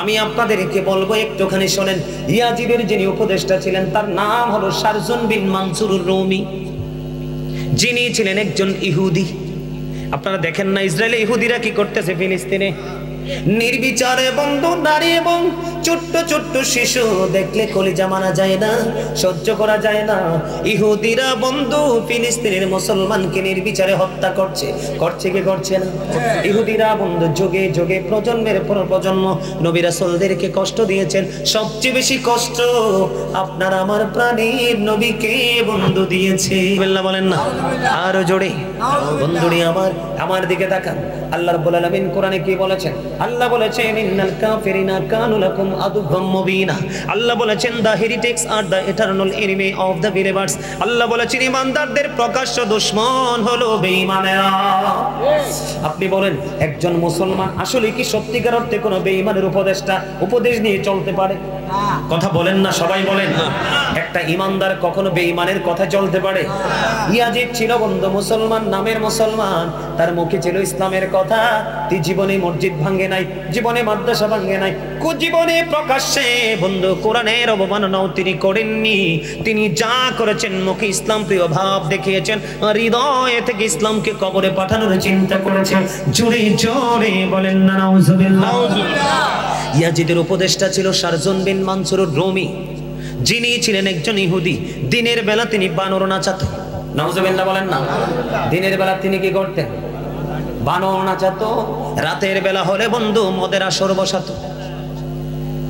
আমি আপনাদেরকে বলবো একটুখানি শোনেন। ইয়াজিদের যিনি উপদেষ্টা ছিলেন তার নাম হলো শারজুন বিন মানসুরুর রুমি, যিনি ছিলেন একজন ইহুদি। আপনারা দেখেন না ইসরায়েলে ইহুদিরা কি করতেছে ফিলিস্তিনে? নির্বিচারে বন্ধু, নারী এবং ছোট্ট ছোট্ট শিশু দেখলে কলিজা মারা যায় না, সহ্য করা যায় না। ইহুদিরা বন্ধু ফিলিস্তিনের মুসলমানকে নির্বিচারে হত্যা করছে, করছে কি করছে না? ইহুদিরা বন্ধু যুগে যুগে প্রজন্মের পর প্রজন্ম নবী রাসূলদেরকে কষ্ট দিয়েছেন। সবচেয়ে বেশি কষ্ট আপনার আমার প্রাণের নবীকে বন্ধু দিয়েছে। বলেন না আরো জোরে বন্ধুরি আমার দিকে তাকান। আল্লাহ রাব্বুল আলামিন কোরআনে কি বলেছেন? আল্লাহ বলেছেন ইন্নাল কাফিরিনা কানু লাকুম আদুওয়াম মুবিনা। আল্লাহ বলেছেন দ্য হেরিটেক্স আর the eternal enemy of the believers. আল্লাহ বলেছেন ইমানদারদের প্রকাশ্য দুশমন হলো বেঈমানেরা। আপনি বলেন একজন মুসলমান আসলে কি সত্যিকার অর্থে কোনো বেঈমানের উপদেশ নিয়ে চলতে পারে? কথা বলেন না, সবাই বলেন। একটা ইমানদার কখনো বেঈমানের কথা চলতে পারে? ইয়াজিদ ছিল বন্ধু মুসলমান, নামের মুসলমান, তার মুখে ছিল ইসলামের কথা। তিনি জীবনে মসজিদ ভাঙ্গে নাই, জীবনে মাদ্রাসা ভাঙ্গে নাই, জীবনে প্রকাশ্যে বন্ধু কোরআনের অবমাননাও তিনি করেননি। তিনি যা করেছেন মুখে ইসলাম প্রিয় ভাব দেখিয়েছেন, হৃদয় থেকে ইসলামকে কবরে পাঠানোর চিন্তা করেছেন। জোরে জোরে বলেন না নাউজুবিল্লাহ। ইয়াজিদের উপদেষ্টা ছিল শারজুন বিন মানসুরুর রুমি, যিনি ছিলেন একজন ইহুদি। দিনের বেলা তিনি বানর নাচাতেন। নাউজুবিল্লাহ বলেন না। দিনের বেলা তিনি কি করতেন? বানর নাচাতো। রাতের বেলা হলে বন্ধু মদের আসর বসাতো।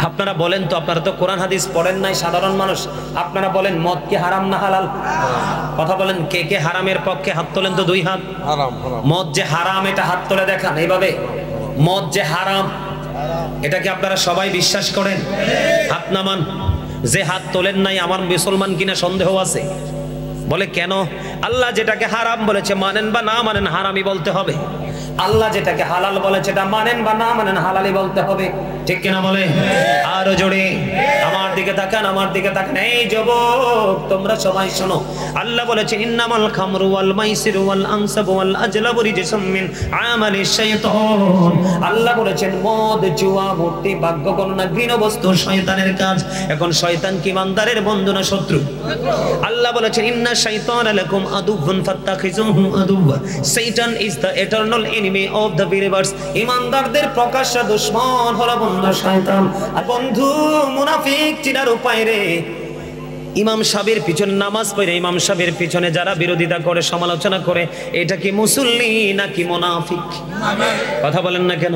আপনারা বলেন তো, আপনারা তো কোরআন হাদিস পড়েন নাই সাধারণ মানুষ, আপনারা বলেন মদ কি হারাম না হালাল? কথা বলেন, কে কে হারামের পক্ষে হাত তোলেন তো? দুই হাত। মদ যে হারাম এটা হাত তোলে দেখান এইভাবে। মদ যে হারাম এটা কি আপনারা সবাই বিশ্বাস করেন? হাত নামান। যে হাত তোলেন নাই আমার মুসলমান কিনা সন্দেহ আছে। বলে কেন? আল্লাহ যেটাকে হারাম বলেছে মানেন বা না মানেন হারামই বলতে হবে। আল্লাহ যেটাকে হালাল বলেছে এটা মানেন বা না মানেন হালালই বলতে হবে। ঠিক কিনা বলে? আরো জোরে আমার দিকে তাকান, আমার দিকে তাকান। এই যুবক তোমরা সবাই শোনো। আল্লাহ বলেছে ইন্নামাল খামরু ওয়াল মাইসিরু ওয়াল আনসাবু ওয়াল আজলাবু রিজসুম মিন আমালিশ শাইতান। আল্লাহ বলেছেন মদ, জুয়া, মূর্তি, ভাগ্য গণনা, ঘৃণ্য বস্তু শয়তানের কাজ। এখন শয়তান কি ইমানদারের বন্ধু না শত্রু? আল্লাহ বলেছেন ইন্না শাইতানা লাকুম আদুউন ফাত্তাখিজুহু আদুওয়া। শয়তান is the eternal enemy of the believers. ইমানদারদের প্রকাশ্য দুশমন হলো বন্ধু শয়তান। আর বন্ধু মুনাফিক চিনার উপায় রে, ইমাম সাহেবের পিছনে নামাজ পড়ে ইমাম সাহেবের পিছনে যারা বিরোধিতা করে, সমালোচনা করে, এটা কি মুসল্লি নাকি মুনাফিক? কথা বলেন না কেন?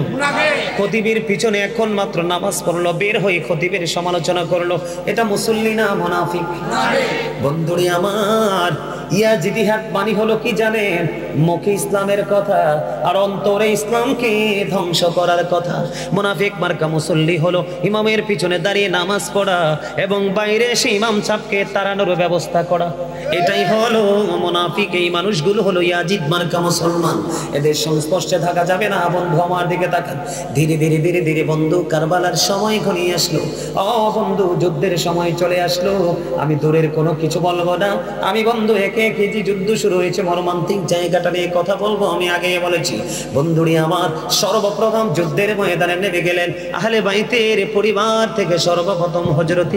খতিবের পিছনে এখন মাত্র নামাজ পড়লো, বের হয়ে খতিবের সমালোচনা করলো, এটা মুসল্লি না মুনাফিক? বন্ধুরে আমার, ইয়াজিদি হাত মানি হলো কি জানেন? মুখে ইসলামের কথা আর অন্তরে ইসলামকে ধ্বংস করার কথা। মুনাফিক মার্কা মুসল্লি হলো ইমামের পিছনে দাঁড়িয়ে নামাজ পড়া এবং বাইরে এসে ইমাম সাহেবকে তাড়ানোর ব্যবস্থা করা। এটাই হলো মুনাফিক। এই মানুষগুলো হলো ইয়াজিদ মার্কা মুসলমান। এদের সংস্পর্শে থাকা যাবে না। বন্ধু আমার দিকে তাকান। ধীরে ধীরে ধীরে ধীরে বন্ধু কারবালার সময় ঘনিয়ে আসলো। বন্ধু যুদ্ধের সময় চলে আসলো। আমি দূরের কোনো কিছু বলবো না। আমি বন্ধু একে একে যে যুদ্ধ শুরু হয়েছে মর্মান্তিক জায়গাটা নিয়ে কথা বলবো। আমি আগে বলেছি বন্ধুরি আমার, সর্বপ্রথম যুদ্ধের ময়দানে নেমে গেলেন আহলে বাইতের পরিবার থেকে সর্বপ্রথম হযরত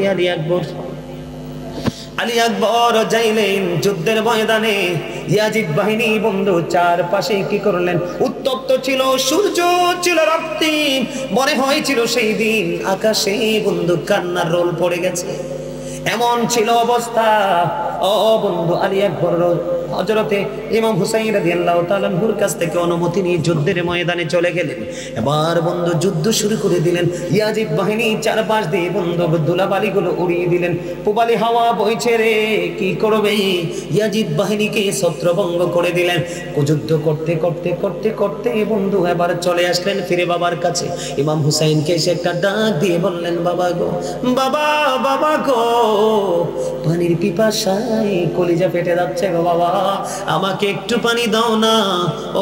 আলী আকবর যাইলেন যুদ্ধের ময়দানে। ইয়াজিদ বাহিনী বন্ধু চারপাশে কি করলেন? উত্তপ্ত ছিল, সূর্য ছিল রক্তিম, মনে হয়েছিল সেই দিন আকাশে বন্ধু কান্নার রোল পড়ে গেছে। এমন ছিল অবস্থা। বন্ধু আলী আকবর হযরতে ইমাম হুসাইন রাদিয়াল্লাহু তাআলা আনহুর কাছ থেকে অনুমতি নিয়ে যুদ্ধের ময়দানে চলে গেলেন। এবার বন্ধু যুদ্ধ শুরু করে দিলেন। ইয়াজিদ বাহিনী চারপাশ দিয়ে বন্ধু ধুলাবালিগুলো উড়িয়ে দিলেন। পূবালি হাওয়া বইছে রে, কি করবে? ইয়াজিদ বাহিনীকে ছত্রভঙ্গ করে দিলেন। যুদ্ধ করতে করতে করতে করতে বন্ধু এবার চলে আসলেন ফিরে বাবার কাছে। ইমাম হুসাইনকে এসে একটা ডাক দিয়ে বললেন, বাবা গো, বাবা, বাবা গো, পানির পিপাসায় কলিজা ফেটে যাচ্ছে গো বাবা, আমাকে একটু পানি দাও না।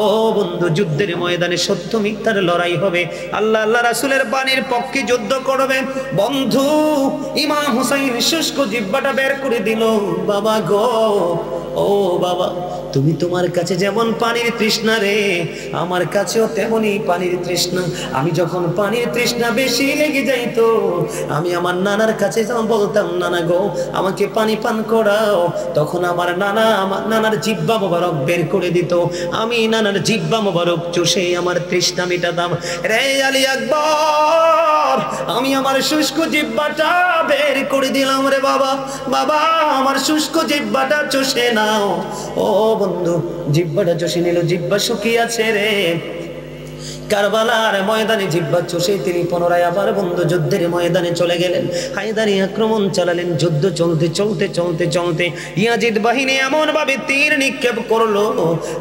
ও বন্ধু, যুদ্ধের ময়দানে সত্য মিথ্যার লড়াই হবে। আল্লাহ আল্লাহ রাসূলের বাণীর পক্ষে যুদ্ধ করবে। বন্ধু ইমাম হুসাইন শুষ্ক জিহ্বাটা বের করে দিল। বাবা গো, ও বাবা, তুমি তোমার কাছে যেমন পানির তৃষ্ণা রে, আমার কাছেও তেমনই পানির তৃষ্ণা। আমি যখন পানির তৃষ্ণা বেশি লেগে যাইতো, আমি আমার নানার কাছে যখন বলতাম, নানা গো আমাকে পানি পান করাও, তখন আমার নানার জিহ্বা মোবারক বের করে দিত। আমি নানার জিহ্বা মোবারক চুষে আমার তৃষ্ণা মিটাতাম। রে আলী আকবর, আমি আমার শুষ্ক জিহ্বাটা বের করে দিলাম রে বাবা। বাবা আমার শুষ্ক জিহ্বাটা চষে নাও। ও বন্ধু, জিহ্বাটা চষে নিল, জিহ্বা শুকিয়ে আছে রে। কারবালার ময়দানে জিহ্বা চষে তিনি পুনরায় আবার বন্ধু যুদ্ধের ময়দানে চলে গেলেন। হায়দারি আক্রমণ চালালেন। যুদ্ধ চলতে চলতে চলতে চলতে ইয়াজিদ বাহিনী এমন ভাবে তীর নিক্ষেপ করলো,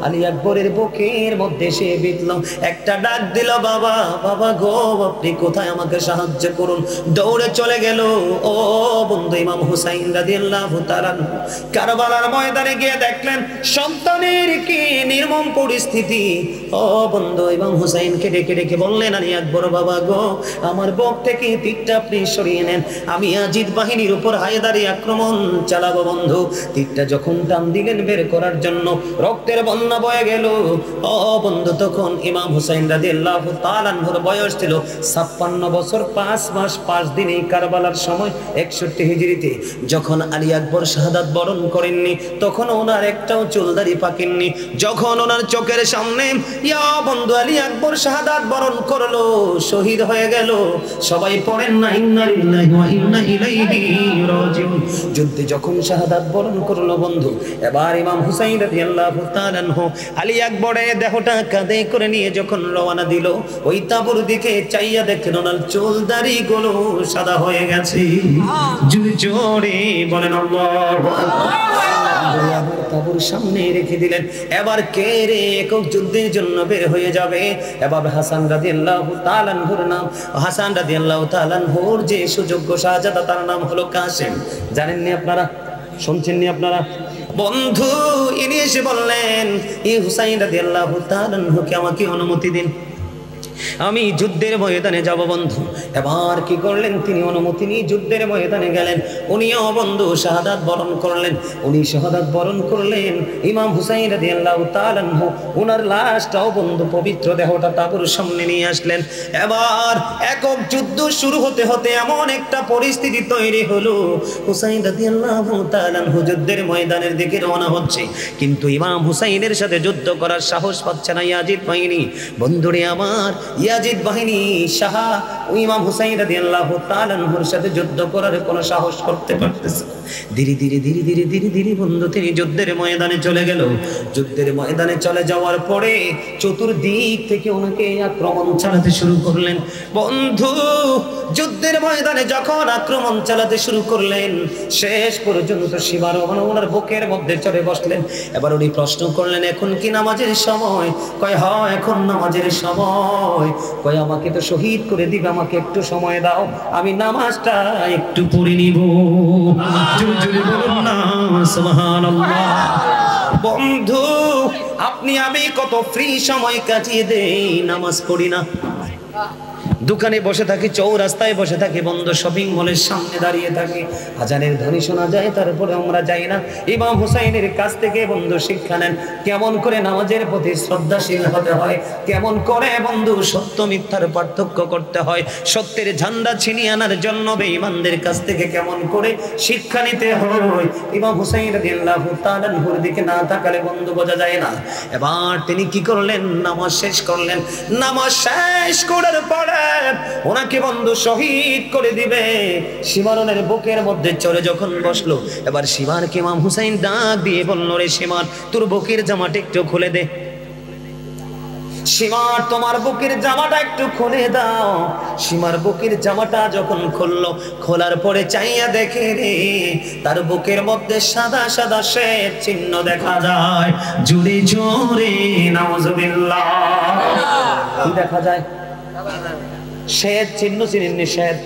আলী আকবরের বুকের মধ্যে সে বিঁধল। একটা ডাক দিল, বাবা বাবা গো, আপনি কোথায়, আমাকে সাহায্য করুন। দৌড়ে চলে গেল ও বন্ধু ইমাম হুসাইন রাদিয়াল্লাহু তাআলা কারবালার ময়দানে গিয়ে দেখলেন সন্তানের কি নির্মম পরিস্থিতি। ও বন্ধু ইমাম হুসাইন ডেকে ডেকে বললেন, আলী আকবর বাবা গো, আমার বুক থেকে তীরটা আপনি সরিয়ে নেন, আমি ইয়াজিদ বাহিনীর উপর হায়দারি আক্রমণ চালাবো। বন্ধু তীরটা যখন টান দিলেন বের করার জন্য, রক্তের বন্যা বয়ে গেল। ও বন্ধু তখন ইমাম হুসাইন রাদিয়াল্লাহু তাআলা আনহুর বয়স ছিল 56 বছর 5 মাস 5 দিন। এই কারবালার সময় 61 হিজরিতে যখন আলী আকবর শাহাদাত বরণ করেননি, তখন ওনার একটাও চুলদারি পাকেননি। যখন ওনার চোখের সামনে ইয়া বন্ধু আলী আকবর শাহাদাত বরণ করলো, শহীদ হয়ে গেল, সবাই পড়েন না ইন্না লিল্লাহি ওয়া ইন্না ইলাইহি রাজিউন। যুদ্ধে যখন শাহাদাত বরণ করলো বন্ধু, এবার ইমাম হুসাইন রাদিয়াল্লাহু তাআলা আনহু আলী আকবরের দেহটা কাঁধে করে নিয়ে যখন রওনা দিল, ওই তাঁবুর দিকে চাইয়া দেখেন ওনার চুলদারি গুলো সাদা হয়ে গেছে। জোরে জোরে বলেন আল্লাহু আকবার। তাঁবুর সামনে রেখে দিলেন। এবার কে রে একক যুদ্ধের জন্য বের হয়ে যাবে? এবার হাসান রাদিয়াল্লাহু তাআলা আনহুর নাম, হাসান রাদিয়াল্লাহু তাআলা আনহুর যে সুযোগ্য শাহজাদা, তার নাম হলো কাসেম। জানেননি আপনারা? শুনছেননি আপনারা? বন্ধু ইনি এসে বললেন, ই হুসাইন রাদিয়াল্লাহু তাআলা আনহুকে আমাকে অনুমতি দিন, আমি যুদ্ধের ময়দানে যাব। বন্ধু এবার কি করলেন, তিনি অনুমতি নিয়ে যুদ্ধের ময়দানে গেলেন। উনিও বন্ধু শাহাদাত বরণ করলেন। উনি শাহাদাত বরণ করলেন। ইমাম হুসাইন রাদিয়াল্লাহু তাআলা আনহু ওনার লাশটাও বন্ধু পবিত্র দেহটা তাঁবুর সামনে নিয়ে আসলেন। এবার একক যুদ্ধ শুরু হতে হতে এমন একটা পরিস্থিতি তৈরি হলো, হুসাইন রাদিয়াল্লাহু তাআলা আনহু যুদ্ধের ময়দানের দিকে রওনা হচ্ছে, কিন্তু ইমাম হুসাইনের সাথে যুদ্ধ করার সাহস পাচ্ছে না ইয়াজিদ বাহিনী। বন্ধুরে আমার, ইয়াজিদ বাহিনী শাহ ইমাম হুসাইন রাদিয়াল্লাহু তাআলা আনহুর সাথে যুদ্ধ করার কোনো সাহস করতে পারতেছে। ধীরে ধীরে ধীরে ধীরে ধীরে ধীরে বন্ধু তিনি যুদ্ধের ময়দানে চলে গেল। যুদ্ধের ময়দানে চলে যাওয়ার পরে চতুর্দিক থেকে ওনাকে আক্রমণ চালাতে শুরু করলেন। বন্ধু যুদ্ধের ময়দানে যখন আক্রমণ চালাতে শুরু করলেন, শেষ পর্যন্ত সীমার ওনার বুকের মধ্যে চড়ে বসলেন। এবার উনি প্রশ্ন করলেন, এখন কি নামাজের সময়? কয় হ, এখন নামাজের সময়। কয় আমাকে তো শহীদ করে দিবে, আমাকে একটু সময় দাও, আমি নামাজটা একটু পড়ে নিব। জোরে বলুন না সুবহানাল্লাহ। বন্ধু আপনি আমি কত ফ্রি সময় কাটিয়ে দেই, নামাজ পড়ি না। দোকানে বসে থাকি, চৌরাস্তায় বসে থাকি, বন্ধ শপিং মলের সামনে দাঁড়িয়ে থাকি, আজানের ধ্বনি শোনা যায়, তারপরে আমরা যাই না। ইমাম হুসাইনের কাছ থেকে বন্ধু শিক্ষা নেন, কেমন করে নামাজের প্রতি শ্রদ্ধাশীল হতে হয়, কেমন করে বন্ধু সত্য মিথ্যার পার্থক্য করতে হয়, সত্যের ঝান্ডা ছিনিয়ে আনার জন্য বেঈমানদের কাছ থেকে কেমন করে শিক্ষা নিতে হয়। ইমাম হুসাইন রাদিয়াল্লাহু তাআলা আনহুর দিকে না তাকালে বন্ধু বোঝা যায় না। এবার তিনি কি করলেন, নামাজ শেষ করলেন। নামাজ শেষ করার পরে ওনাকে বন্ধু শহীদ করে দিবে। সীমারনের বুকের মধ্যে চড়ে যখন বসলো, এবার সীমারকে ইমাম হুসাইন ডাক দিয়ে বলল, রে সীমার, তোর বুকের জামাটা একটু খুলে দে। সীমার তোমার বুকের জামাটা একটু খুলে দাও। সীমার বুকের জামাটা যখন খুললো, খোলার পরে চাইয়া দেখে রে, তার বুকের মধ্যে সাদা সাদা শ্বেত চিহ্ন দেখা যায়। জোরে জোরে নাউজুবিল্লাহ। কি দেখা যায়? শ্বেত চিহ্ন। চিনেননি শ্বেত?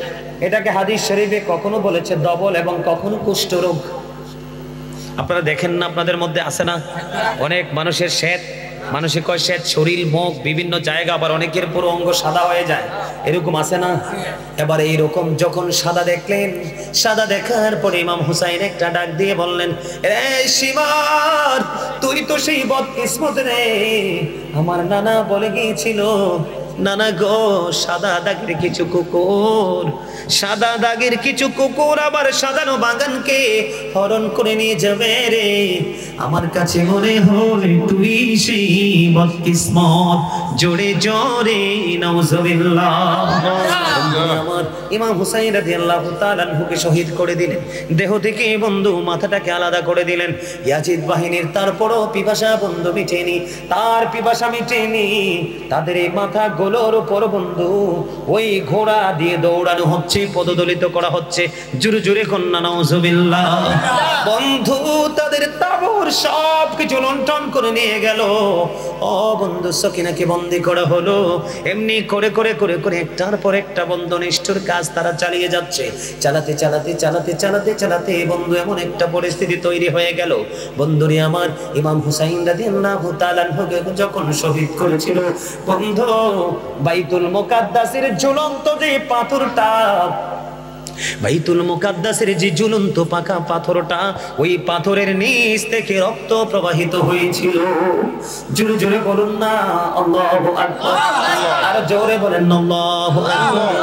এটাকে হাদিস শরীফে কখনো বলেছে ডবল এবং কখনো কুষ্ঠরোগ। আপনারা দেখেন না, আপনাদের মধ্যে আছে না অনেক মানুষের শ্বেত মানুষে কয় শ্বেত শরীর, মুখ, বিভিন্ন জায়গা, আবার অনেকের পুরো অঙ্গ সাদা হয়ে যায়, এরকম আছে না? এবার এইরকম যখন সাদা দেখলেন, সাদা দেখার পরে ইমাম হুসাইন একটা ডাক দিয়ে বললেন, এ শিমার, তুই তো সেই বদকিসমত রে, আমার নানা বলে গিয়েছিল, নানা গো, সাদা দাগের কিছু কুকুর, সাদা দাগের কিছু কুকুর আবার সাজানো বাগানকে হরণ করে নিয়ে যাবে রে। আমার কাছে মনে হয় তুই সেই বদকিসমত। জোরে জোরে নাউজুবিল্লাহ। আমার ইমাম হুসাইন রাদিয়াল্লাহু তাআলা আনহুকে শহীদ করে দিলেন, দেহ থেকে বন্ধু মাথাটাকে আলাদা করে দিলেন। ইয়াজিদ বাহিনীর তারপরও পিপাসা বন্ধু মিটেনি, তার পিপাসা মিটেনি, তাদের এই মাথা গোলোর উপর বন্ধু ওই ঘোড়া দিয়ে দৌড়ানো হচ্ছে, পদদলিত করা হচ্ছে। জোরে জোরে কন্যা নাউজুবিল্লাহ। বন্ধু তাদের তাবর সব কিছু লুণ্ঠন করে নিয়ে গেল। ও বন্ধু সকিনাকে বন্দী করা হলো। এমনি করে করে করে করে একটার পর একটা বন্ধু নিষ্ঠুর কাজ তারা চালিয়ে যাচ্ছে। চালাতে চালাতে চালাতে চালাতে চালাতে বন্ধু এমন একটা পরিস্থিতি তৈরি হয়ে গেল, বন্ধুরে আমার, ইমাম হুসাইন রাদিয়াল্লাহু তাআলা আনহুকে যখন শহীদ করেছিল বন্ধু, বাইতুল মুকাদ্দাসের ঝুলন্ত যে পাথরটা, বাইতুল মুকাদ্দাসের যে ঝুলন্ত পাকা পাথরটা, ওই পাথরের নিচ থেকে রক্ত প্রবাহিত হয়েছিল। জোরে জোরে বলুন না আল্লাহু আকবার, আর জোরে বলেন আল্লাহু আকবার।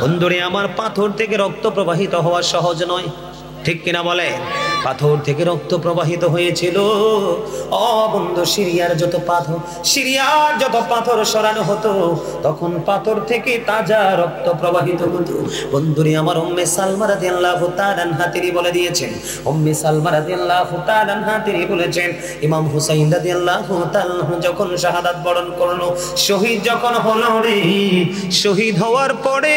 বন্ধুরে আমার, পাথর থেকে রক্ত প্রবাহিত হওয়া সহজ নয়, ঠিক কিনা বলে? পাথর থেকে রক্ত প্রবাহিত হয়েছিল। ও বন্ধু, সিরিয়ার যত পাথর সরানো হতো, তখন পাথর থেকে তাজা রক্ত প্রবাহিত হতো। বন্ধুরে আমার, উম্মে সালমা রাদিয়াল্লাহু তাআলা আনহা তিনি বলে দিয়েছেন, উম্মে সালমা রাদিয়াল্লাহু তাআলা আনহা তিনি বলেছেন, ইমাম হুসাইন রাদিয়াল্লাহু তাআলা যখন শাহাদাত বরণ করলো, শহীদ যখন হলো রে, শহীদ হওয়ার পরে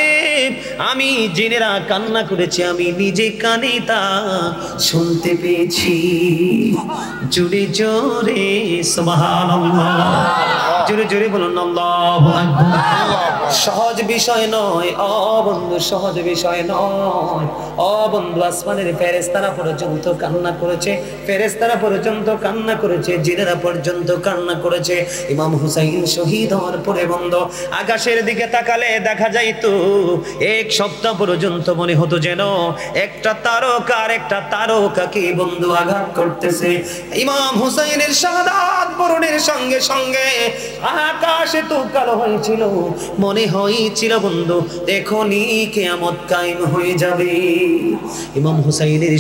আমি জিনেরা কান্না করেছি, আমি নিজে কানে তা শুনতে পেয়েছি। জোরে জোরে সুবহানাল্লাহ, জোরে জোরে বলুন আল্লাহু আকবার। সহজ বিষয় নয় ও বন্ধু, সহজ বিষয় নয় ও বন্ধু। আসমানের ফেরেশতারা পর্যন্ত কান্না করেছে, ফেরেশতারা পর্যন্ত কান্না করেছে, জিনেরা পর্যন্ত কান্না করেছে। ইমাম হুসাইন শহীদ হওয়ার পরে বন্ধু আকাশের দিকে তাকালে দেখা যাইতো এক সপ্তাহ পর্যন্ত মনে হতো যেন একটা তারকাকে বন্ধু আঘাত করতেছে। ইমাম হুসাইনের শাহাদাত বরণের সঙ্গে সঙ্গে আকাশ এত কালো হয়েছিল, মনে হয়েছিল বন্ধু এখনই কিয়ামত কায়েম হয়ে যাবে। ইমাম হুসাইনের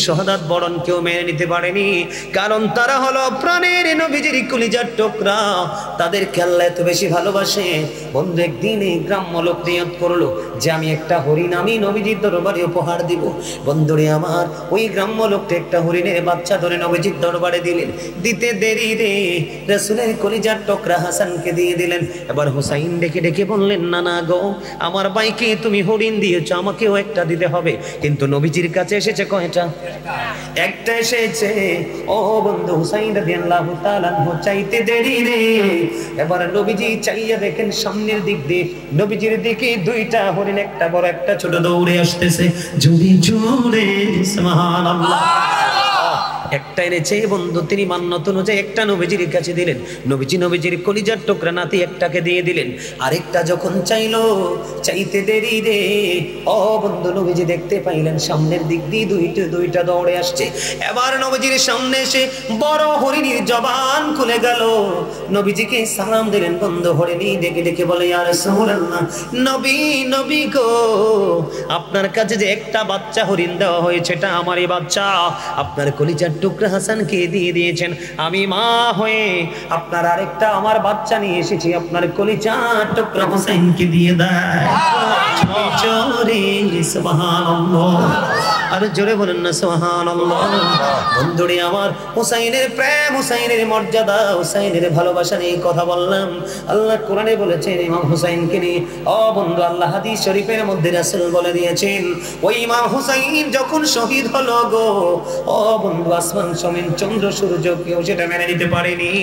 শাহাদাত বরণ কেউ মেনে নিতে পারেনি, কারণ তারা হলো প্রাণের নবীজির কলিজার টুকরা, তাদেরকে আল্লাহ এত বেশি ভালোবাসে। বন্ধু একদিন এই গ্রাম্য লোক নিয়ত করলো যে আমি একটা হরিণ আমি নবীজির দরবারে উপহার দিব। বন্ধুরে আমার, ওই গ্রাম্য লোকটা একটা হরিণের বাচ্চা ধরে নবীজির দরবারে দিলেন। দিতে দেরি রে রাসূলের কলিজার টুকরা হাসানকে দিয়ে দিলেন। এবার হুসাইন ডেকে ডেকে বললেন, না না গো, আমার ভাইকে তুমি হরিণ দিয়েছো, আমাকেও একটা দিতে হবে। কিন্তু নবীজির কাছে এসেছে কয়টা? একটা এসেছে। ও বন্ধু, হুসাইন রাদিয়াল্লাহু তাআলা চাইতে দেরি রে। এবার নবীজি চাইয়া দেখেন সামনের দিক দিয়ে নবীজির দিকে দুইটা হরিণ, একটা বড় একটা ছোট, দৌড়ে আসতেছে। জোরে জোরে সুবহানাল্লাহ। একটা এনেছে বন্ধু, তিনি মান্যত অনুযায়ী একটা নবীজির কাছে দিলেন। নবীজির কলিজার টুকরা নাতি একটাকে দিয়ে দিলেন। আরেকটা যখন চাইতে দেরি রে ও বন্ধু, নবীজি দেখতে পাইলেন সামনের দিক দিয়ে দুইটা দৌড়ে আসছে। এবার নবীজির সামনে এসে বড় হরিণীর জবান খুলে গেল। নবীজিকে সালাম দিলেন। বন্ধু হরিণী ডেকে ডেকে বলে, ইয়া রাসূলুল্লাহ, নবী গো, আপনার কাছে যে একটা বাচ্চা হরিণ দেওয়া হয়েছে, এটা আমারই বাচ্চা, আপনার কলিজার টুকরা হাসানকে দিয়ে দিয়েছেন। আমি মা হয়ে আপনার আরেকটা আমার বাচ্চা নিয়ে এসেছি, আপনার কলিজার টুকরা হুসাইনকে দিয়ে দেয়। জোরে সুবহানাল্লাহ, আর জোরে বলেন না সুবহানাল্লাহ। বন্ধুরে আমার, হুসাইনের প্রেম, হুসাইনের মর্যাদা, হুসাইনের ভালোবাসা নিয়ে কথা বললাম। আল্লাহ কোরআনে বলেছেন ইমাম হুসাইনকে নিয়ে। ও বন্ধু, আল্লাহ হাদিস শরীফের মধ্যে রাসূল বলে দিয়েছেন, ওই ইমাম হুসাইন যখন শহীদ হলো গো, ও বন্ধু, আসমান জমিন চন্দ্র সূর্য কেউ সেটা মেনে নিতে পারেনি।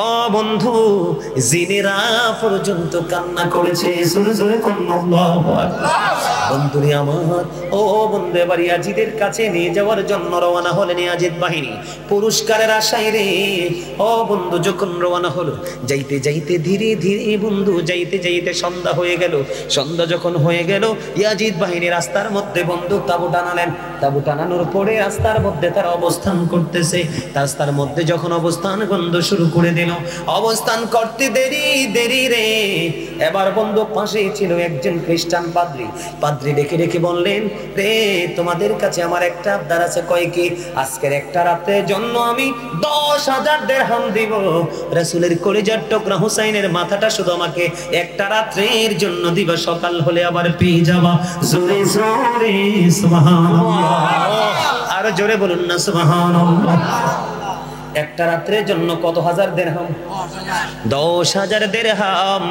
ও বন্ধু, জিনেরা পর্যন্ত কান্না করেছে। জোরে জোরে আল্লাহু আকবার। বন্ধুরে আমার, ও বন্ধু, এবার ইয়াজিদের কাছে নিয়ে যাওয়ার জন্য রওনা হলেন ইয়াজিদ বাহিনী পুরস্কারের আশায় রে। ও বন্ধু, যখন রওনা হলো, যাইতে যাইতে ধীরে ধীরে বন্ধু যাইতে যাইতে সন্ধ্যা হয়ে গেল। সন্ধ্যা যখন হয়ে গেল, ইয়াজিদ বাহিনী রাস্তার মধ্যে বন্ধু তাঁবু টানালেন। তাঁবু টানানোর পরে রাস্তার মধ্যে তারা অবস্থান করতেছে। রাস্তার মধ্যে যখন অবস্থান বন্ধু শুরু করে দিল, অবস্থান করতে দেরি দেরি রে, এবার বন্ধু পাশেই ছিল একজন খ্রিস্টান পাদ্রী। পাদ্রী ডেকে ডেকে বললেন, রে তোমাদের কাছে আমার একটা আবদার আছে। কয় কি? আজকের একটা রাতের জন্য আমি 10,000 দিরহাম দিব। রাসূলের কলিজার টুকরা হুসাইনের মাথাটা শুধু আমাকে একটা রাতের জন্য দিবা, সকাল হলে আবার পেয়ে যাবা। জোরে জোরে সুবহানাল্লাহ, আর জোরে বলুন না সুবহানাল্লাহ। একটা রাত্রের জন্য কত হাজার দিরহাম? 10,000 দিরহাম।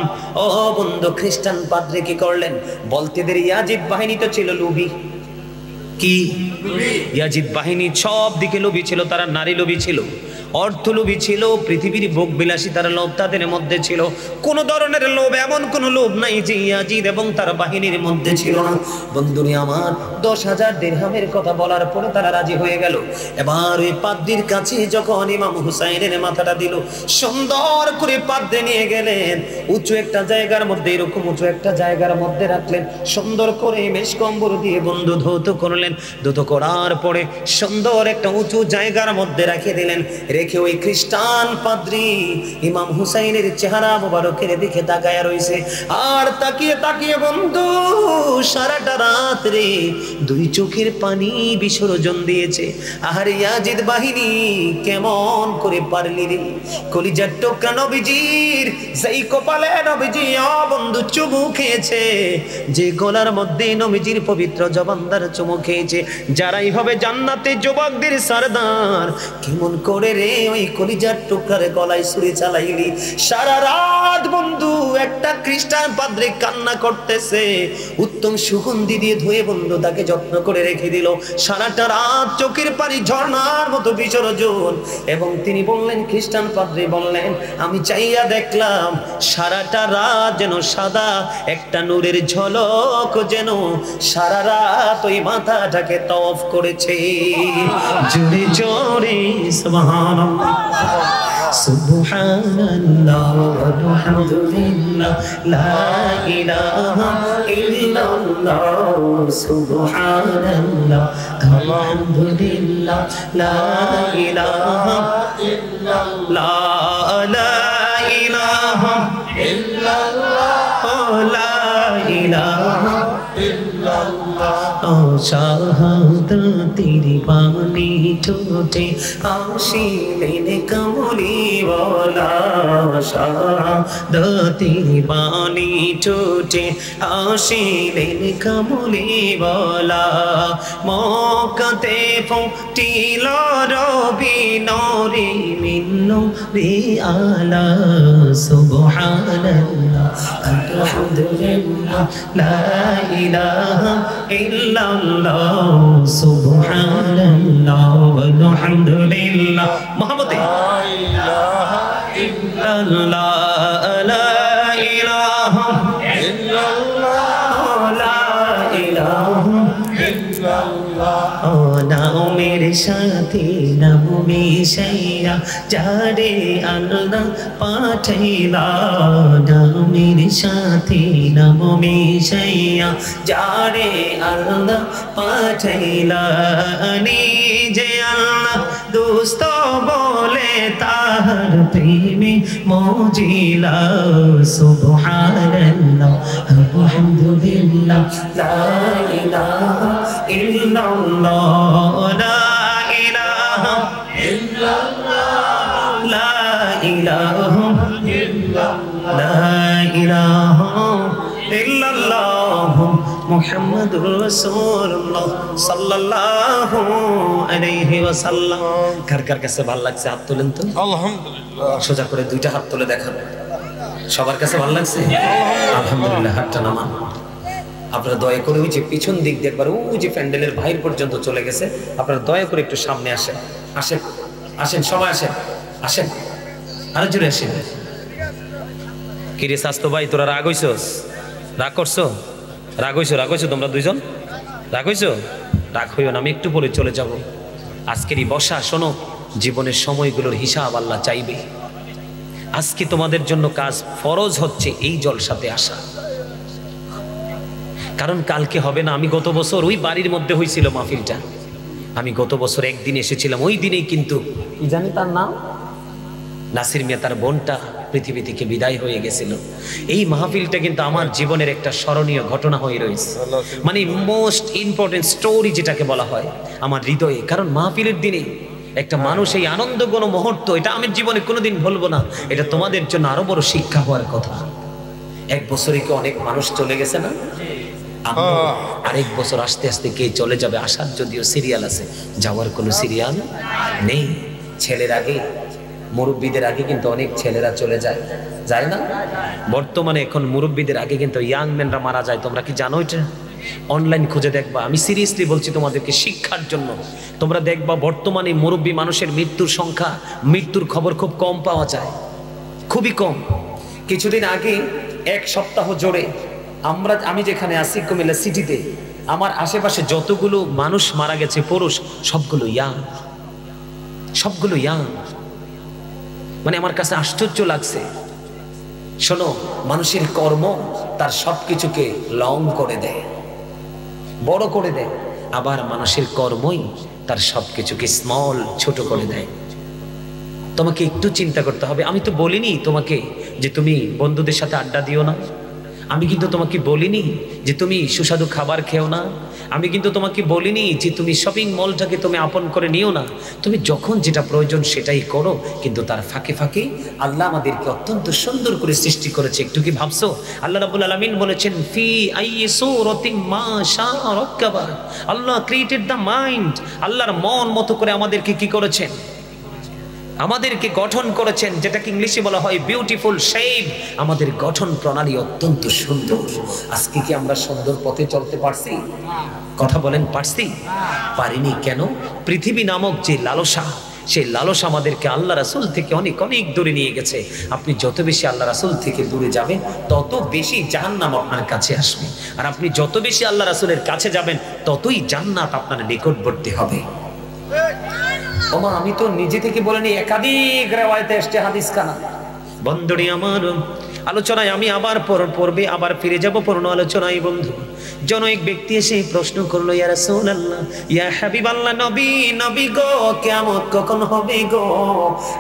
ও বন্ধু, খ্রিস্টান পাদ্রী কি করলেন? বলতে দেরি, ইয়াজিদ বাহিনী তো ছিল লোভী। কি? ইয়াজিদ বাহিনী সব দিকে লোভী ছিল। তারা নারী লোভী ছিল, অর্থ লোভী ছিল, পৃথিবীর ভোগ বিলাসী তারা লোভ তাদের মধ্যে ছিল। কোন ধরনের লোভ, এমন কোন লোভ নাই যে ইয়াজিদ এবং তার বাহিনীর মধ্যে ছিল না। বন্ধুরে আমার, 10,000 দিরহামের কথা বলার পরে তারা রাজি হয়ে গেল। এবার ওই পাদ্রীর কাছে যখন ইমাম হুসাইনের মাথাটা দিল, সুন্দর করে পাদ্রী নিয়ে গেলেন উঁচু একটা জায়গার মধ্যে, এরকম উঁচু একটা জায়গার মধ্যে রাখলেন। সুন্দর করে মেশকম্বল দিয়ে বন্ধু ধৌত করলেন। ধৌত করার পরে সুন্দর একটা উঁচু জায়গার মধ্যে রেখে দিলেন। রেখে ওই খ্রিস্টান পাদ্রী ইমাম হুসাইনের চেহারা মোবারকের দিকে তাকায়া রইছে। আর তাকিয়ে তাকিয়ে বন্ধু সারাটা রাত রে দুই চোখের পানি বিসর্জন দিয়েছে। আর ইয়াজিদ বাহিনী কেমন করে পারলি রে? কলিজার টুকরা নবীজির যেই কপালে নবীজি বন্ধু চুমু খেয়েছে, যে গলার মধ্যে নবীজির পবিত্র জবানদার চুমু খেয়েছে, যারাই হবে জান্নাতে যুবকদের সরদার, কেমন করে রে ওই কলিজার টুকরার গলায় ছুরি চালাইলি? সারা রাত বন্ধু একটা খ্রিস্টান পাদ্রী কান্না করতেছে, উত্তম সুগন্ধি দিয়ে ধুয়ে বন্ধু তাকে যত্ন করে রেখে দিল। সারাটা রাত চোখের পানি ঝর্ণার মতো বিসর্জন। এবং তিনি বললেন, খ্রিস্টান পাদ্রী বললেন, আমি চাইয়া দেখলাম সারাটা রাত যেন সাদা একটা নূরের ঝলক যেন সারা রাত ওই মাথাটাকে তওয়াফ করেছে। জোরে জোরে সুবহানাল্লাহ, সুবহানাল্লাহ আলহামদুলিল্লাহ লা ইলাহা ইল্লাল্লাহ, সুবহানাল্লাহ আলহামদুলিল্লাহ লা ইলাহা ইল্লাল্লাহ, লা ইলাহা ইল্লাল্লাহ, লা ইলাহা ইল্লাল্লাহ। ও শাহাদাতের বাণী ঠোঁটে আসিলেন কামলিওয়ালা, শাহাদাতের বাণী ঠোঁটে আসিলেন কামলিওয়ালা। মক্কাতে ফুটিল রবি নূরে মিন নূরে আলা, সুবহানাল্লাহ আলহামদুলিল্লাহ লা ইলাহা ইল্লাল্লাহ, সুবহানাল্লাহ আলহামদুলিল্লাহ। মুহাম্মদে লা ইলাহা ইল্লাল্লাহ, লা ইলাহা ইল্লাল্লাহ, লা ইলাহা ইল্লাল্লাহ। ও নামের সাথে নাম মিশাইয়া যারে আল্লাহ পাঠাইলা, নামের সাথে নাম মিশাইয়া যারে আল্লাহ পাঠাইলা, নিজে আল্লাহ দোস্ত বলে তাহার প্রেমে মজিলা, সুবহানাল্লাহ আলহামদুলিল্লাহ লা ইলাহা ইল্লাল্লাহ, লা ইলাহা ইল্লাল্লাহ, লা ইলাহা ইল্লাল্লাহ, লা ইলাহা ইল্লাল্লাহ মুহাম্মাদুর রাসূলুল্লাহ সাল্লাল্লাহু আলাইহি ওয়াসাল্লাম। কার কার কাছে ভালো লাগছে হাত তোলেন তো। আলহামদুলিল্লাহ, সোজা করে দুইটা হাত তুলে দেখান। সবার কাছে ভালো লাগছে? আলহামদুলিল্লাহ, হাতটা নামান। আপনারা দয়া করে ওই যে পিছন দিক দিয়ে একবার ওই যে প্যান্ডেলের বাইরে পর্যন্ত চলে গেছে, আপনারা দয়া করে একটু সামনে আসেন। আসেন আসেন সবাই আসেন, আসেন আরো জোরে আসেন। কিরে স্বাস্থ্য ভাই, তোরা রাগ হইছস? রাগ করছো? রাগ হইছো তোমরা দুইজন? রাগ হইছো? রাগ হইও না, আমি একটু পরে চলে যাব। আজকের এই বসা, শোনো, জীবনের সময়গুলোর হিসাব আল্লাহ চাইবে। আজকে তোমাদের জন্য কাজ ফরজ হচ্ছে এই জলসাতে আসা, কারণ কালকে হবে না। আমি গত বছর ওই বাড়ির মধ্যে হয়েছিল মাহফিলটা, আমি গত বছর একদিন এসেছিলাম, ওই দিনেই কিন্তু কি জানি তার নাম, নাসির মিয়া, তার বোনটা পৃথিবী থেকে বিদায় হয়ে গেছিল। এই মাহফিলটা কিন্তু আমার জীবনের একটা স্মরণীয় ঘটনা হয়ে রয়েছে, মানে মোস্ট ইম্পর্টেন্ট স্টোরি যেটাকে বলা হয় আমার হৃদয়ে। কারণ মাহফিলের দিনে একটা মানুষ এই আনন্দ কোনো মুহূর্ত, এটা আমি জীবনে কোনোদিন ভুলবো না। এটা তোমাদের জন্য আরো বড় শিক্ষা হওয়ার কথা। এক বছরে কি অনেক মানুষ চলে গেছে না? আরেক বছর আস্তে আস্তে কে চলে যাবে, আসার যদিও সিরিয়াল আছে, যাওয়ার কোনো সিরিয়াল নেই। ছেলের আগে, মুরব্বীদের আগে কিন্তু অনেক ছেলেরা চলে যায়, যায় না? বর্তমানে এখন মুরব্বীদের আগে কিন্তু ইয়াং ম্যানরা মারা যায়। তোমরা কি জানো এটা? অনলাইন খুঁজে দেখবা, আমি সিরিয়াসলি বলছি তোমাদেরকে শিক্ষার জন্য। তোমরা দেখবা বর্তমানে মুরব্বী মানুষের মৃত্যুর সংখ্যা, মৃত্যুর খবর খুব কম পাওয়া যায়, খুবই কম। কিছুদিন আগে এক সপ্তাহ জোরে আমি যেখানে আছি কুমিল্লা সিটিতে, আমার আশেপাশে যতগুলো মানুষ মারা গেছে পুরুষ, সবগুলো ইয়াং, সবগুলো ইয়াং। মানে আমার কাছে আশ্চর্য লাগছে। শোনো, মানুষের কর্ম তার সবকিছুকে লং করে দেয়, বড় করে দেয়, আবার মানুষের কর্মই তার সবকিছুকে স্মল, ছোট করে দেয়। তোমাকে একটু চিন্তা করতে হবে। আমি তো বলিনি তোমাকে যে তুমি বন্ধুদের সাথে আড্ডা দিও না, আমি কিন্তু তোমাকে বলিনি যে তুমি সুস্বাদু খাবার খেও না, আমি কিন্তু তোমাকে বলিনি যে তুমি শপিং মলটাকে তুমি আপন করে নিও না। তুমি যখন যেটা প্রয়োজন সেটাই করো, কিন্তু তার ফাঁকে ফাঁকে আল্লাহ আমাদেরকে অত্যন্ত সুন্দর করে সৃষ্টি করেছে। একটু কি ভাবছো? আল্লাহ রাব্বুল আলামিন বলেছেন ফি আইয়ি সূরাতিন মা শাআ রাক্কাবা। আল্লাহ ক্রিয়েটেড দ্য মাইন্ড। আল্লাহর মন মতো করে আমাদেরকে কি করেছেন? আমাদেরকে গঠন করেছেন, যেটাকে ইংলিশে বলা হয় বিউটিফুল শেপ। আমাদের গঠন প্রণালী অত্যন্ত সুন্দর। আজকে কি আমরা সুন্দর পথে চলতে পারছি? কথা বলেন, পারছি? পারিনি কেন? পৃথিবী নামক যে লালসা, সেই লালসা আমাদেরকে আল্লাহ রাসূল থেকে অনেক অনেক দূরে নিয়ে গেছে। আপনি যত বেশি আল্লাহ রাসূল থেকে দূরে যাবেন, তত বেশি জাহান্নাম আপনার কাছে আসবে। আর আপনি যত বেশি আল্লাহ রাসূলের কাছে যাবেন, ততই জান্নাত আপনার নিকটবর্তী হবে। ওমা, আমি তো নিজে থেকে বলিনি, একাধিক রিওয়ায়াতে এসেছে হাদিস খানা। বন্ধুরি আমার, আলোচনায় আমি আবার পড়বে, আবার ফিরে যাব পূর্ণ আলোচনায়। বন্ধু, জন এক ব্যক্তি এসে প্রশ্ন করলো, ইয়া রাসূলুল্লাহ, ইয়া হাবিবাল্লাহ, নবী গো, কিয়ামত কখন হবে গো?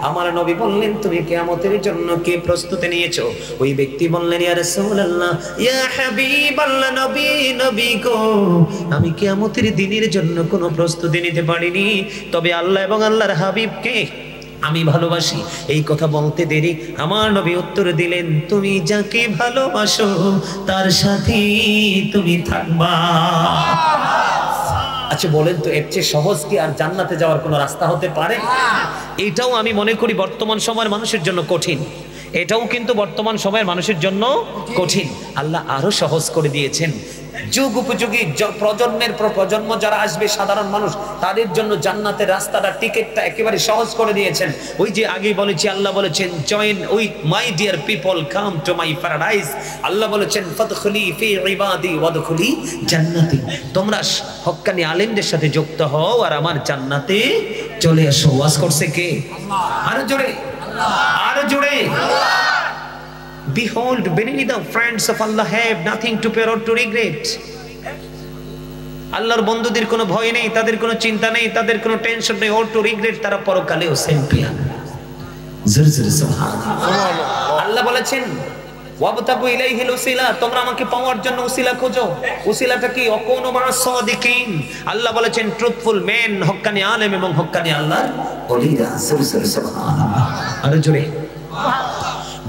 আমার নবী বললেন, তুমি কিয়ামতের জন্য কি প্রস্তুতি নিয়েছো? ওই ব্যক্তি বললেন, ইয়া রাসূলুল্লাহ, ইয়া হাবিবাল্লাহ, নবী গো, আমি কিয়ামতের দিনের জন্য কোনো প্রস্তুতি নিতে পারিনি, তবে আল্লাহ এবং আল্লাহর হাবিবকে আমি ভালোবাসি। এই কথা বলতে দেরি আমার নবী উত্তর দিলেন, তুমি যাকে ভালোবাসো তার সাথে তুমি থাকবা। আচ্ছা বলেন তো, এর চেয়ে সহজ কি আর জান্নাতে যাওয়ার কোনো রাস্তা হতে পারে? এটাও আমি মনে করি বর্তমান সময়ের মানুষের জন্য কঠিন। এটাও কিন্তু বর্তমান সময়ের মানুষের জন্য কঠিন। আল্লাহ আরো সহজ করে দিয়েছেন। যুগ উপযোগী প্রজন্মের পর প্রজন্ম যারা আসবে, সাধারণ মানুষ, তাদের জন্য জান্নাতের রাস্তাটা, টিকেটটা একেবারে সহজ করে দিয়েছেন। ওই যে আগেই বলেছি, আল্লাহ বলেছেন, join with my dear people, come to my paradise. আল্লাহ বলেছেন, ফাদখুলি ফি ইবাদি ওয়াদখুলি জান্নাতি। তোমরা হক্কানি আলেমদের সাথে যুক্ত হও আর আমার জান্নাতে চলে আসো। ওয়াজ করছে কে? আরো জোরে, আরো জোরে। Behold, many the friends of Allah have nothing to fear or to regret. আল্লাহর বন্ধুদের কোনো ভয় নেই, তাদের কোনো চিন্তা নেই, তাদের কোনো টেনশন নেই, or to regret, তারা পরকালেও চ্যাম্পিয়ন। জোরে জোরে সুবহানাল্লাহ। আল্লাহ বলেছেন, ওয়াবতাগু ইলাইহিল উসিলা, তোমরা আমাকে পাওয়ার জন্য উসিলা খোঁজো। উসিলাটা কি? অকুনু মা'আস সাদিকিন। আল্লাহ বলেছেন, ট্রুথফুল মেন, হক্কানি আলেম এবং হক্কানি আল্লাহর ওলিরা। জোরে জোরে সুবহানাল্লাহ, আরো জোরে।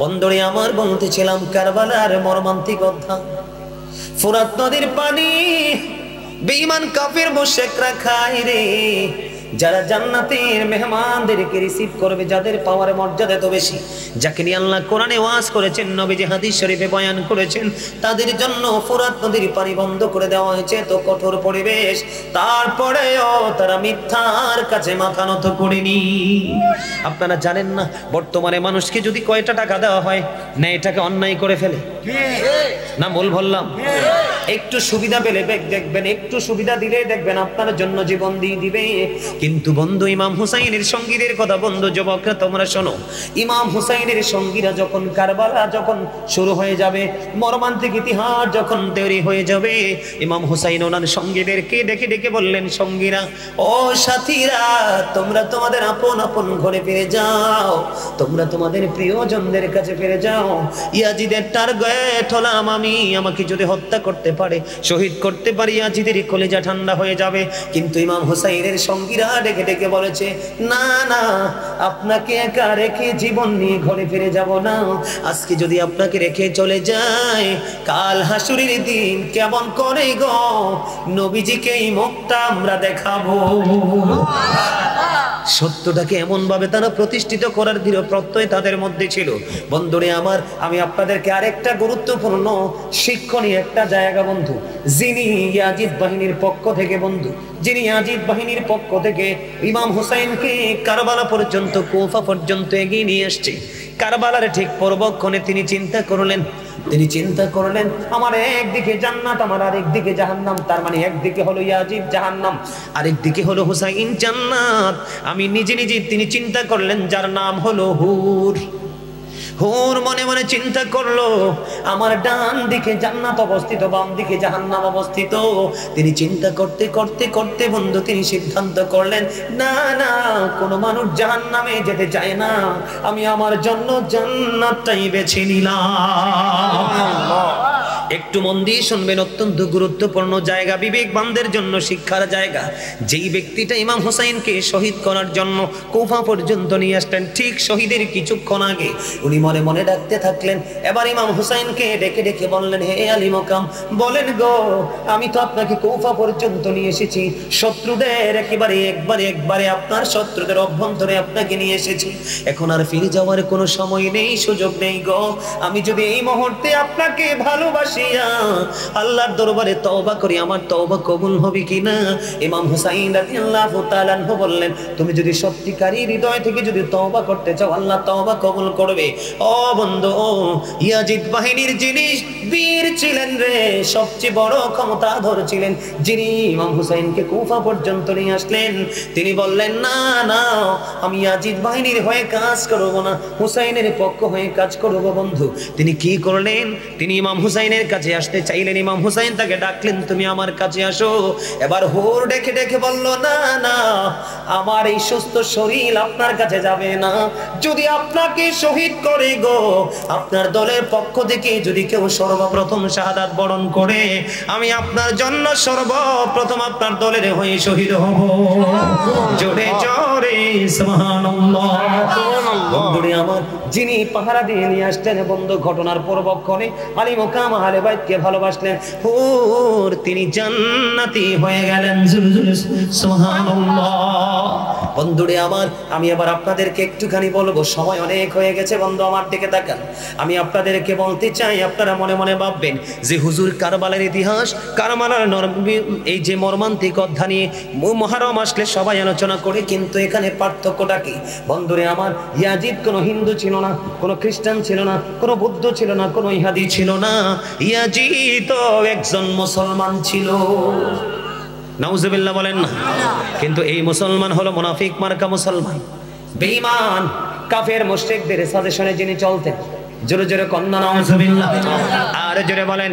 বন্ধুরে আমার, বলতেছিলাম কারবালার মর্মান্তিক অধ্যায়। ফোরাত নদীর পানি বেঈমান কাফির মুশরিকরা খায় রে। যারা জান্নাতের মেহমানদেরকে রিসিভ করবে, যাদের পাওয়ার মর্যাদা এত বেশি, যাকে নিয়ে আল্লাহ কোরআনে ওয়াজ করেছেন, নবীজি হাদিস শরীফে বয়ান করেছেন, তাদের জন্য ফোরাত নদীর পানি বন্ধ করে দেওয়া হয়েছে। তো কঠোর পরিবেশ, তারপরেও তারা মিথ্যার কাছে মাথা নত করেনি। আপনারা জানেন না, বর্তমানে মানুষকে যদি কয়টা টাকা দেওয়া হয়, না এটাকে অন্যায় করে ফেলে না? বললাম একটু সুবিধা পেলে দেখবেন, একটু সুবিধা দিলে দেখবেন আপনার জন্য জীবন দিয়ে দিবে। কিন্তু বন্ধু ইমাম হুসাইনের সঙ্গীদের কথা, বন্ধু যুবকরা তোমরা শোনো, ইমাম হুসাইনের সঙ্গীরা যখন কারবালা যখন শুরু হয়ে যাবে, মর্মান্তিক ইতিহাস যখন তৈরি হয়ে যাবে, ইমাম হুসাইন ওনার সঙ্গীদেরকে ডেকে ডেকে বললেন, সঙ্গীরা ও সাথীরা, তোমরা তোমাদের আপন আপন ঘরে ফিরে যাও, তোমরা তোমাদের প্রিয়জনদের কাছে ফিরে যাও। ইয়াজিদের টার্গেট হলাম আমি, আমাকে যদি হত্যা করতে পারে, শহীদ করতে পারি, ইয়াজিদের কলেজা ঠান্ডা হয়ে যাবে। কিন্তু ইমাম হুসাইনের সঙ্গীরা ডেকে ডেকে বলেছে, না না, আপনাকে একা রেখে জীবন নিয়ে ঘরে ফিরে যাব না। আজকে যদি আপনাকে রেখে চলে যায়, কাল হাসুরের দিন কেমন করে গো নবীজিকে এই মুখটা আমরা দেখাবো। সত্যটাকে এমন ভাবে তারা প্রতিষ্ঠিত করার দৃঢ় প্রত্যয় তাদের মধ্যে ছিল। বন্ধুরে আমার, আমি আপনাদেরকে আরেকটা গুরুত্বপূর্ণ শিক্ষণীয় একটা জায়গা বন্ধু, যিনি ইয়াজিদ বাহিনীর পক্ষ থেকে বন্ধু, যিনি ইয়াজিদ বাহিনীর পক্ষ থেকে ইমাম হুসাইনকে কারবালা পর্যন্ত, কুফা পর্যন্ত এগিয়ে নিয়ে আসছে, কারবালার ঠিক পূর্বক্ষণে তিনি চিন্তা করলেন আমার একদিকে জান্নাত, আমার আরেকদিকে জাহান্নাম। তার মানে একদিকে হলো ইয়াজিদ জাহান্নাম, আরেকদিকে হলো হুসাইন জান্নাত। আমি নিজে তিনি চিন্তা করলেন, যার নাম হলো হুর। হুর মনে মনে চিন্তা করলো, আমার ডান দিকে জান্নাত অবস্থিত, বাম দিকে জাহান্নাম অবস্থিত। তিনি চিন্তা করতে করতে করতে বন্ধু তিনি সিদ্ধান্ত করলেন, না না, কোনো মানুষ জাহান্নামে যেতে চায় না, আমি আমার জন্য জান্নাতটাই বেছে নিলাম। একটু মন দিয়ে শুনবেন, অত্যন্ত গুরুত্বপূর্ণ জায়গা, বিবেকবানদের জন্য শিক্ষার জায়গা। যেই ব্যক্তিটা ইমাম হুসাইনকে শহীদ করার জন্য কুফা পর্যন্ত নিয়ে আসলেন, ঠিক শহীদের কিছুক্ষণ আগে উনি মনে মনে ডাকতে থাকলেন। এবার ইমাম হুসাইনকে ডেকে ডেকে বললেন, হে আলী মোকাম, বলেন গো, আমি তো আপনাকে কুফা পর্যন্ত নিয়ে এসেছি, শত্রুদের একবারে আপনার শত্রুদের অভ্যন্তরে আপনাকে নিয়ে এসেছি, এখন আর ফিরে যাওয়ার কোনো সময় নেই, সুযোগ নেই গো। আমি যদি এই মুহূর্তে আপনাকে ভালোবাসি, আল্লাহর দরবারে তওবা করি, আমার তওবা কবুল হবে কিনা? ইমাম হুসাইন রাদিয়াল্লাহু তাআলা আনহু বললেন, তুমি যদি সত্যিকারী হৃদয় থেকে যদি তওবা করতে চাও, আল্লাহ তওবা কবুল করবে। ও বন্ধু, ইয়াজিদ বাহিনীর যিনি বীর ছিলেন রে, সবচেয়ে বড় ক্ষমতাধর ছিলেন, যিনি ইমাম হুসাইনকে কুফা পর্যন্ত নিয়ে আসলেন, তিনি বললেন, না না, আমি ইয়াজিদ বাহিনীর হয়ে কাজ করব না, হুসাইনের পক্ষ হয়ে কাজ করব। বন্ধু তিনি কি করলেন? তিনি ইমাম হুসাইনের কাছে আসতে চাইলেন, ইমাম হুসাইন তাকে ডাকলেন, তুমি আমার কাছে আসো। এবার হুর ডেকে ডেকে বলল, না না, আমার এই সুস্থ শরীর আপনার কাছে যাবে না, যদি আপনাকে শহীদ করে গো, আপনার দলের পক্ষ থেকে যদি কেউ সর্বপ্রথম শাহাদাত বরণ করে, আমি আপনার জন্য সর্বপ্রথম আপনার দলের হয়ে শহীদ হব। জোরে জোরে সুবহানাল্লাহ। বন্ধুরে আমার, যিনি পাহারা দিয়ে নিয়ে আসলেন বন্ধু ঘটনার পূর্বক্ষণে আলী মোকাম আহলে বাইতকে ভালোবাসলেন, হুর তিনি জান্নাতি হয়ে গেলেন। সুবহানাল্লাহ। বন্ধুরে আমার, আমি আবার আপনাদেরকে একটুখানি বলবো, সময় অনেক হয়ে গেছে বন্ধু, আমার দিকে তাকান। আমি আপনাদেরকে বলতে চাই, আপনারা মনে মনে ভাববেন যে হুজুর কারবালার ইতিহাস, কারবালার এই যে মর্মান্তিক অধ্যায় নিয়ে মুহররম আসলে সবাই আলোচনা করে, কিন্তু এখানে পার্থক্যটা কি? বন্ধুরে আমার, ইয়াজিদ কোনো হিন্দু ছিল না, কোনো খ্রিস্টান ছিল না, কোনো বৌদ্ধ ছিল না, কোনো ইহুদি ছিল না, ইয়াজিদ তো একজন মুসলমান ছিল। নাউজুবিল্লাহ বলেন না? কিন্তু এই মুসলমান হলো মুনাফিক মার্কা মুসলমান, বেঈমান কাফের মুশরিকদের সাজেশনে যিনি চলতেন। জোরে জোরে কন্যা নাউজুবিল্লাহ, আর জোরে বলেন।